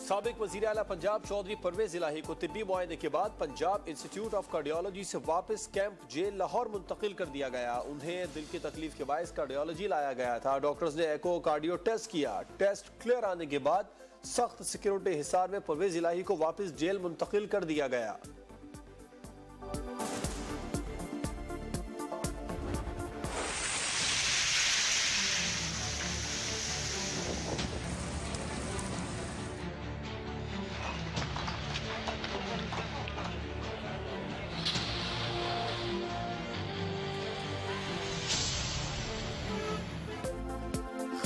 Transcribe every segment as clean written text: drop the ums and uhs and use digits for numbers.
साबिक वज़ीर आला पंजाब चौधरी परवेज इलाही को तिब्बी मुआयने के बाद पंजाब इंस्टीट्यूट ऑफ कार्डियोलॉजी से वापस कैंप जेल लाहौर मुंतकिल कर दिया गया। उन्हें दिल की तकलीफ के बायस कार्डियोलॉजी लाया गया था। डॉक्टर्स ने एको कार्डियो टेस्ट किया। टेस्ट क्लियर आने के बाद सख्त सिक्योरिटी हिसार में परवेज इलाही को वापस जेल मुंतकिल कर दिया गया।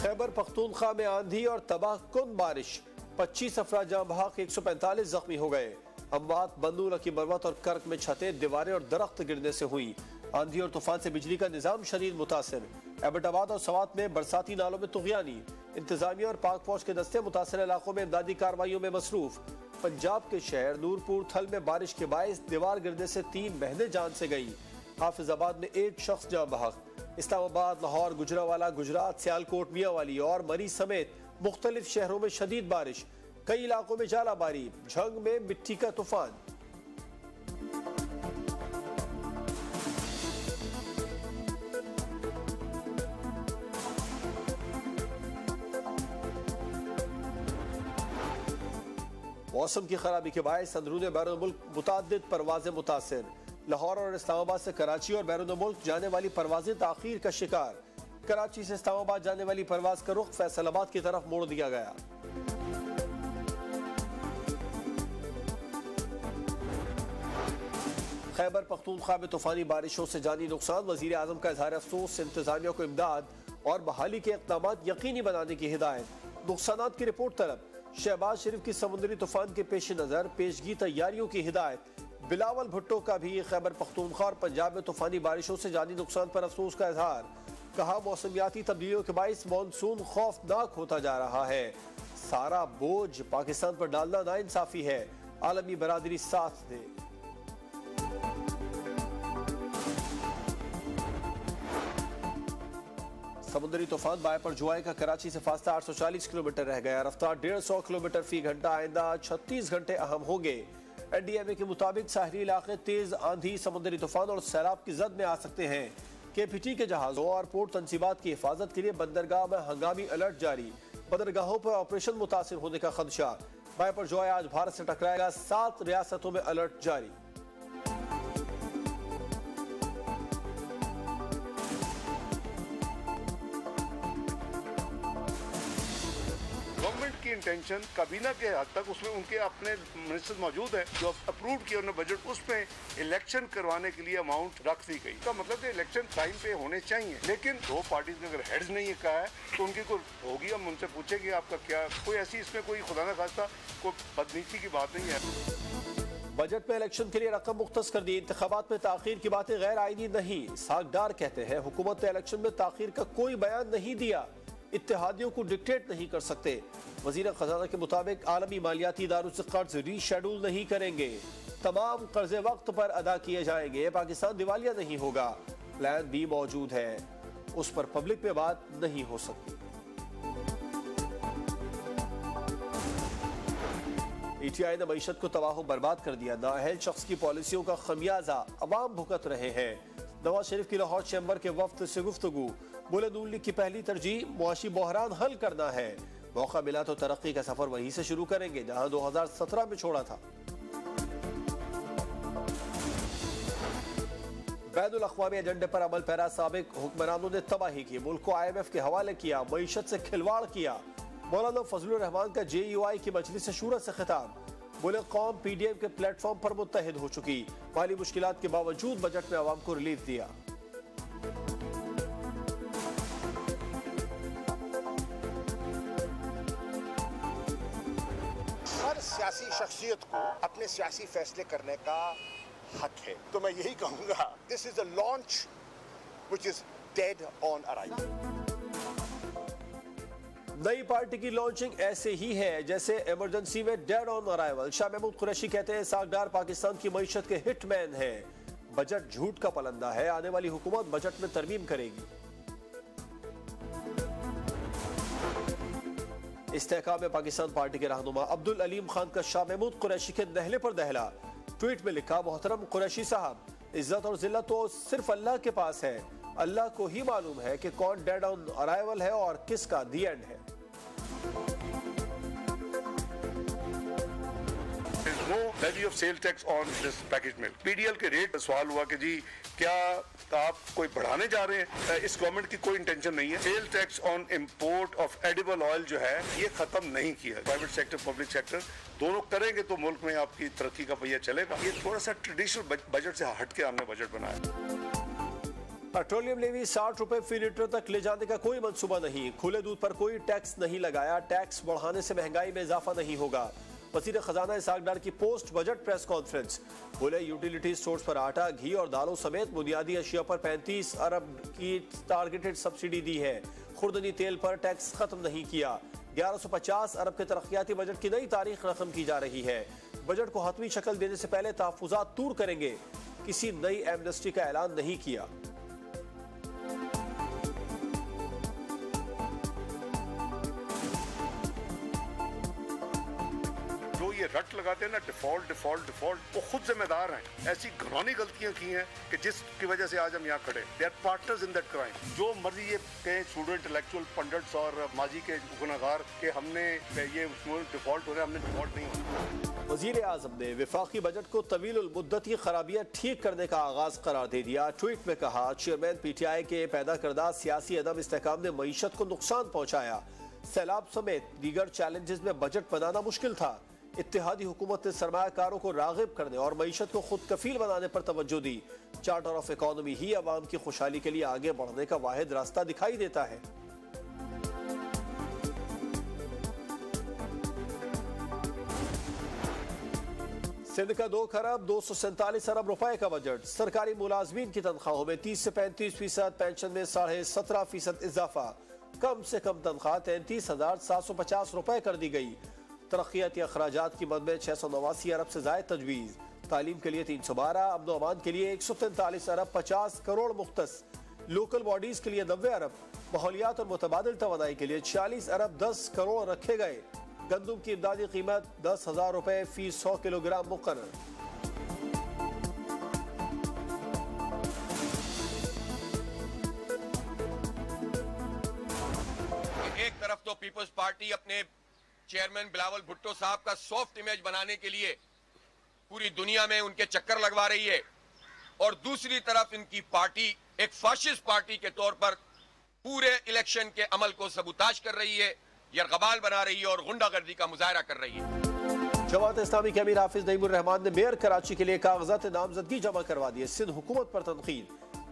खैबर पख्तूनख्वा में आंधी और तबाहकुन बारिश, 25 अफराद जाँ बहक, 145 जख्मी हो गए। अमवात बंदू, लकी बरवत और कर्क में छतें, दीवारें और दरख्त गिरने से हुई। आंधी और तूफान से बिजली का निजाम शदीद मुतासिर। एबटाबाद और सवात में बरसाती नालों में तुग़यानी। इंतजामिया और पाक फौज के दस्ते मुतासिर इलाकों में इमदादी कार्रवाइयों में मसरूफ। पंजाब के शहर नूरपुर थल में बारिश के बायस दीवार गिरने से 3 बहनें जान से गई। हाफिजाबाद में 1 शख्स जाँ बहक। इस्लामाबाद, लाहौर, गुजरावाला, गुजरात, सियालकोट, मियांवाली और मरी समेत मुख्तलिफ शहरों में शदीद बारिश। कई इलाकों में जालाबारी, झंग में मिट्टी का तूफान। मौसम की खराबी के बायस अंदरूनी बैरून मुल्क मुताद्दिद परवाजें मुतासिर। लाहौर और इस्लामाबाद से कराची और बैरून मुल्क जाने वाली परवाजें ताखीर का शिकार। कराची से इस्लामाबाद जाने वाली परवाज का रुख फैसलाबाद की तरफ मोड़ दिया गया। खैबर पख्तूनख्वा में तूफानी बारिशों से जानी नुकसान, वजीर आजम का इजहार अफसोस। इंतजामिया को इमदाद और बहाली के इक़दाम यकीनी बनाने की हिदायत। नुकसानात की रिपोर्ट तलब। शहबाज शरीफ की समुद्री तूफान के पेश नजर पेशगी तैयारियों की हिदायत। बिलावल भुट्टो का भी खैबर पख्तूनख्वा और पंजाब में तूफानी बारिशों से जानी नुकसान पर अफसोस का इजहार। कहा, मौसमियाती तब्दीलियों के बायस मानसून खौफनाक होता जा रहा है। सारा बोझ पाकिस्तान पर डालना नाइंसाफी है। आलमी बरादरी साथ दे। समुद्री तूफान बायपर जुआई का कराची से फासला 840 किलोमीटर रह गया। रफ्तार 150 किलोमीटर फी घंटा। आइंदा 36 घंटे अहम होंगे। एनडीएमए के मुताबिक साहली इलाके तेज आंधी, समुद्री तूफान और सैलाब की जद में आ सकते हैं। केपीटी के जहाजों और पोर्ट तंसीबात की हिफाजत के लिए बंदरगाह में हंगामी अलर्ट जारी। बंदरगाहों पर ऑपरेशन मुतासिर होने का खदशा। बायपर जुआई आज भारत से टकराएगा। 7 रियासतों में अलर्ट जारी। की इंटेंशन काबीना के हद तक उसमें उनके अपने मिनिस्टर मौजूद हैं जो अप्रूव किया उन्होंने बजट, उसमें इलेक्शन करवाने के लिए अमाउंट रख दी गई। तो मतलब इलेक्शन टाइम पे होने चाहिए, लेकिन 2 पार्टीज ने अगर हेड्स ने ये कहा है तो उनकी कोई होगी, हम उनसे पूछेंगे आपका क्या, कोई ऐसी इसमें कोई खुदा न खास्ता कोई बदनीति की बात नहीं है। बजट में इलेक्शन के लिए रकम मुख्तस कर दी। इंतखाबात में ताखीर की बातें गैर आईनी नहीं। सागडार कहते हैं हुकूमत ने इलेक्शन में ताखीर का कोई बयान नहीं दिया। इत्तेहादियों को डिक्टेट नहीं कर सकते। वजीर खजाना के मुताबिक आलमी मालियाती इदारों से कर्ज रीशेड्यूल नहीं करेंगे। तमाम कर्जे वक्त पर अदा किए जाएंगे। पाकिस्तान दिवालिया नहीं होगा। प्लान बी मौजूद है, उस पर पब्लिक में बात नहीं हो सकती। पीटीआई ने मईशत को तबाह बर्बाद कर दिया। नाअहल शख्स की पॉलिसियों का खमियाजा अवाम भुगत रहे हैं। नवाज शरीफ की लाहौर चैम्बर के वफ्द से गुफ्तगू। बोले, नून लीग की पहली तरजीह मुआशी बहरान हल करना है। मौका मिला तो तरक्की का सफर वहीं से शुरू करेंगे जहां 2017 में छोड़ा था। बैनुल अक़वामी एजेंडे पर अमल पैरा साबिक हुक्मरानों ने तबाही की। मुल्क को IMF के हवाले किया। मईशत से खिलवाड़ किया। मौलाना फजलुर रहमान का JUI की मजलिस शूरा से खिताब। बोले, कौम PDM के प्लेटफॉर्म पर मुत्तहिद हो चुकी। माली मुश्किलात के बावजूद बजट में आवाम को रिलीफ दिया। हर सियासी शख्सियत को अपने सियासी फैसले करने का हक है। तो मैं यही कहूंगा, this is a launch which is dead on arrival. नई पार्टी की लॉन्चिंग ऐसे ही है जैसे इमरजेंसी में dead on arrival. Shah Mahmood Qureshi कहते हैं, सागडार पाकिस्तान की मईशत के हिटमैन है। बजट झूठ का पलंदा है। आने वाली हुकूमत बजट में तरमीम करेगी। इस्तेहकाम में पाकिस्तान पार्टी के रहनुमा अब्दुल अलीम खान का शाह महमूद कुरैशी के दहले पर दहला। ट्वीट में लिखा, मोहतरम कुरैशी साहब, इज्जत और जिल्लत तो सिर्फ अल्लाह के पास है। अल्लाह को ही मालूम है कि कौन डेड ऑन अराइवल है और किसका दी एंड है। No levy of sale tax on this package milk. PDL के रेट पर सवाल हुआ कि जी क्या आप कोई बढ़ाने जा रहे हैं? इस गवर्नमेंट की कोई इंटेंशन नहीं है। Cell tax on import of edible oil जो है ये खत्म नहीं किया। प्राइवेट सेक्टर पब्लिक सेक्टर दोनों करेंगे तो मुल्क में आपकी तरक्की का पहिया चलेगा। ये थोड़ा सा ट्रेडिशनल बजट से हट के हमने बजट बनाया। पेट्रोलियम लेवी 60 रुपए फी लीटर तक ले जाने का कोई मंसूबा नहीं। खुले दूध पर कोई टैक्स नहीं लगाया। टैक्स बढ़ाने से महंगाई में इजाफा नहीं होगा। वज़ीर खजाना इसहाक डार की पोस्ट बजट प्रेस कॉन्फ्रेंस। बोले, यूटिलिटी स्टोर्स पर आटा, घी और दालों समेत बुनियादी अशिया पर 35 अरब की टारगेटेड सब्सिडी दी है। खुर्दनी तेल पर टैक्स खत्म नहीं किया। 1150 अरब के तरक्याती बजट की नई तारीख रकम की जा रही है। बजट को हतमी शक्ल देने से पहले तहफ़्फ़ुज़ात दूर करेंगे। किसी नई एमनेस्टी का ऐलान नहीं किया। ये रट लगाते हैं ना, डिफॉल्ट डिफॉल्ट डिफॉल्ट, वो खुद जिम्मेदार हैं। ऐसी घिनौनी गलतियां की हैं कि जिसकी वजह से आज हम यहाँ खड़े। They are partners in that crime. जो मर्जी ये कहें सूडो इंटेलेक्चुअल पंडित्स और माजी के गुनहगार के हमने ये डिफॉल्ट हो रहे, हमने डिफॉल्ट नहीं होना। वज़ीर आज़म ने वफाकी बजट को तवील मुद्दत की खराबियां ठीक करने का आगाज करार दे दिया। ट्वीट में कहा, चेयरमैन PTI के पैदा करदा सियासी अदम इस्तेहकाम ने मईशत को नुकसान पहुंचाया। सैलाब समेत दीगर चैलेंजेस में बजट बनाना मुश्किल था। इत्तेहादी हुकूमत ने सरमायाकारों को राग़िब करने और मईशत को खुद कफील बनाने पर तवज्जो दी। चार्टर ऑफ इकोनॉमी ही अवाम की खुशहाली के लिए आगे बढ़ने का वाहिद रास्ता दिखाई देता है। सिंध का 2 खरब 247 अरब रुपए का बजट। सरकारी मुलाजमीन की तनख्वाहों में 30 से 35%, पेंशन में 17.5% इजाफा। कम से कम तनख्वाह 33,750 रुपए कर दी गई। तरक्याती अखराजात की मद में 689 अरब से जायद तजवीज़। तालीम के लिए 312, अमन अमान के लिए 143 अरब 50 करोड़ मुख्तस। लोकल बॉडीज के लिए 90 अरब। माहौलियात और मुतबादिल तवानाई के लिए 40 अरब 10 करोड़ रखे गए। गंदुम की इमदादी कीमत 10,000 रुपए फी 100 किलोग्राम मुकर्रर। एक तरफ तो पीपल्स पार्टी अपने चेयरमैन बिलावल भुट्टो साहब का सॉफ्ट इमेज बनाने के लिए पूरी दुनिया में उनके चक्कर लगवा रही है, और दूसरी तरफ इनकी पार्टी एक फाशिस्ट पार्टी के तौर पर पूरे इलेक्शन के अमल को सबूताज कर रही है, यरगबाल बना रही है और गुंडागर्दी का मुजाहरा कर रही है। जमात इस्लामी के अमीर हाफिज नईमुर रहमान ने मेयर कराची के लिए कागजात नामजदगी जमा करवा दिए। सिंध हुकूमत पर तनकीद।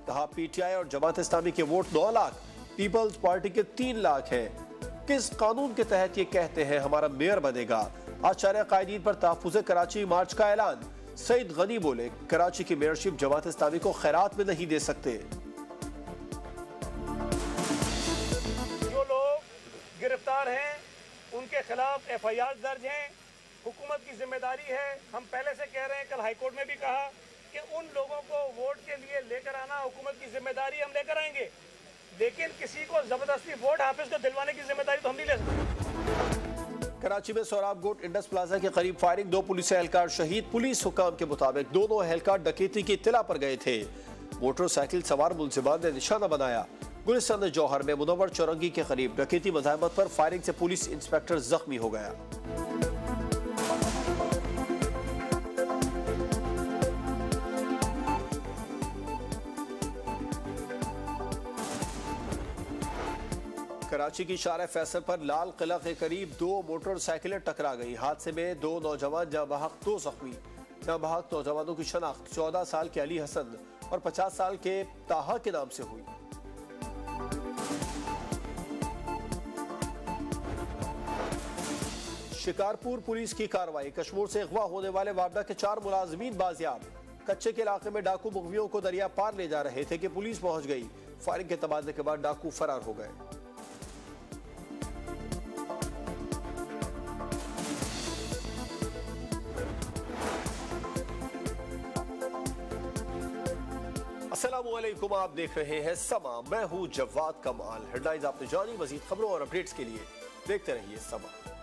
कहा, PTI और जमात इस्लामी के वोट 9 लाख, पीपल्स पार्टी के 3 लाख है। किस कानून के तहत ये कहते हैं हमारा मेयर बनेगा? आचार्य कायदीन पर तहफ़्फ़ुज़ कराची मार्च का ऐलान। सईद गनी बोले, कराची की मेयरशिप जमात इस्लामी को खैरात में नहीं दे सकते। जो लोग गिरफ्तार हैं उनके खिलाफ FIR दर्ज हैं। हुकूमत की जिम्मेदारी है, हम पहले से कह रहे हैं, कल हाईकोर्ट में भी कहा कि उन लोगों को वोट के लिए लेकर आना हुकूमत की जिम्मेदारी, हम लेकर आएंगे। लेकिन किसी को जबरदस्ती वोट हाफिज को दिलवाने की जिम्मेदारी तो हम नहीं ले सकते। कराची में सोराब गोट इंडस प्लाजा के करीब फायरिंग, 2 पुलिस एहलकार शहीद। पुलिस हुकाम के मुताबिक दोनों एहलकार डकैती की इत्तला पर गए थे। मोटरसाइकिल सवार मुलजिमान ने निशाना बनाया। गुलिस्तान जौहर में मुनव्वर चौरंगी के करीब डकैती मज़ाहमत पर फायरिंग से पुलिस इंस्पेक्टर जख्मी हो गया। कराची की शार फैसल पर लाल किला के करीब 2 मोटरसाइकिलें टकरा गई। हादसे में 2 नौजवान जाँ बहक, 2 जख्मी। जाँ बहक नौजवानों की शनाख्त 14 साल के अली हसन और 50 साल के ताहा के नाम से हुई। शिकारपुर पुलिस की कार्रवाई। कश्मीर से अगवा होने वाले वापडा के 4 मुलाजमीन बाजियाब। कच्चे के इलाके में डाकू मुगवियों को दरिया पार ले जा रहे थे कि पुलिस पहुंच गई। फायरिंग के तबादले के बाद डाकू फरार हो गए। अस्सलामुअलैकुम, आप देख रहे हैं समा। मैं हूं जवाद कमाल। हेडलाइंस आपने जानी। मजीद खबरों और अपडेट्स के लिए देखते रहिए सबक।